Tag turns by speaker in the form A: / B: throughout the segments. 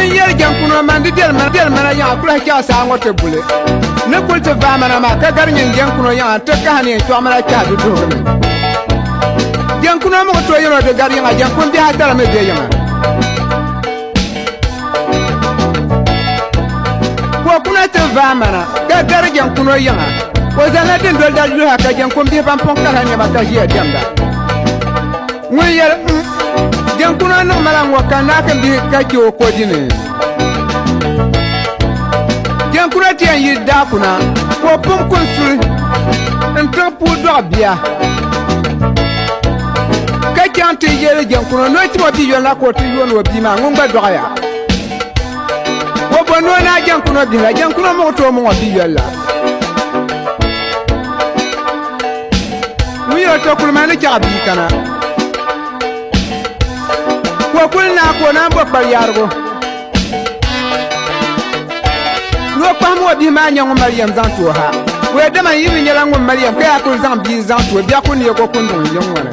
A: When you're young, man, the dear man, I play your sound what a bullet. No put a vamana, Kagarin, young Kunoya, Takani, and Tomara Cat to do me. Young Kunomo to the Guardian, I young Kundi had done a medium. Wakunata vamana, that young Kunoya was another girl that you have a young Kundi and Ponkahani Matagia Jamba. When you're Jankuna no malang wakana can be kajo kodine. Jankuna tia yi dakuna, ko pum konsul, en trapu dobia. Kajante yele jankuna no timoti yona ko ti yono bima ngumba doya. Wo bono na jankuna bila jankuna mo to mo bi yalla. Wi yo to kulmane jabi kana. Kulna ko na bo yargo lo pamo bi ma nyang Mariam zanto ha we de man yibi nyala ngom Mariam ka ko zan bi zanto bi akon ye ko kondon yongwana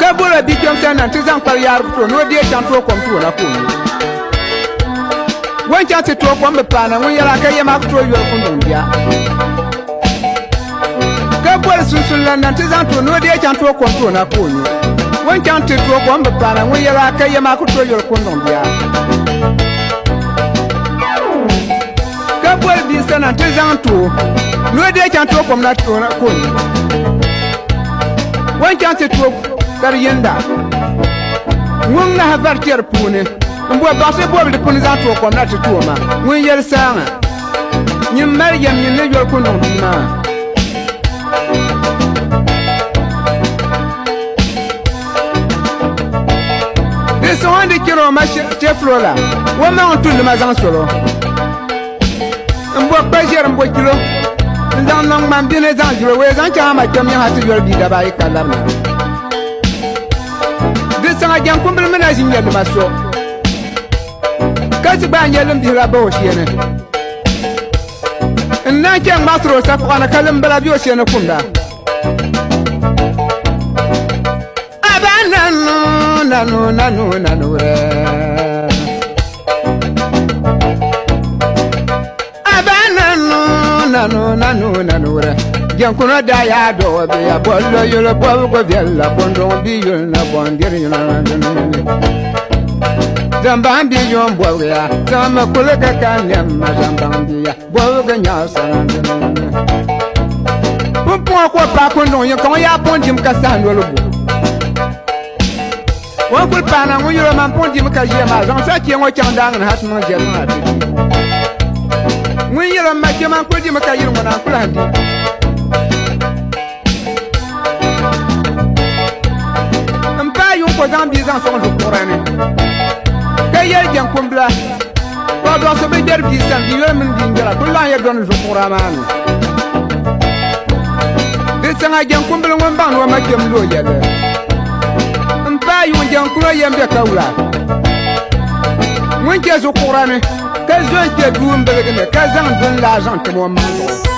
A: ka bola bi kem tan nan tizan par yargo to no de tanto kom to na ko won chance to ko mbe pana won yala ka ye ma ko yo kondon dia ka bola susulan nan tizan to no de tanto kom to na ko One can't take to one plan and we are like a Yamaku your Kondombia. Couple be sent and Tizanto. No day can talk from that to one can't take to Karienda. One have a tear pony. And what possible the Punizanto from that to Toma. When you're sang, you marry him, you live your Kondombia. So on the kilo chef Lola, one man to the Mazan solo. And what pleasure and what kilo? And down long man dinners and your ways and charm I come here to your vida by Calama. This I can compliment in the Maso. Casiban Yellam de la Bossienne. And now can master of on a Calambra Biosiana Kunda. Nanu Jankuna daya do be a bollo yola bolgo viella bondo bi yola bondir yola Zambambi yon bolga sama kulaka kanyam zambambi bolga nyasa Pumpo ko pa kono yo kon ya pondim kasando lobo One could pan and when you're a man pointing Kajima, don't say you watch on down and has no general. When you're a man, put him a Kajima when I'm planting. And buy you for Zambies and so on to Koran. Kayel Jankumbla. God also be there, peace and the women being there. Put on your guns for Koraman. This thing I can kumble one band will make them low yet. You and young Kuya Kaula. When there's a Koran, Kazan get room better than the Kazan, then Lazan to one.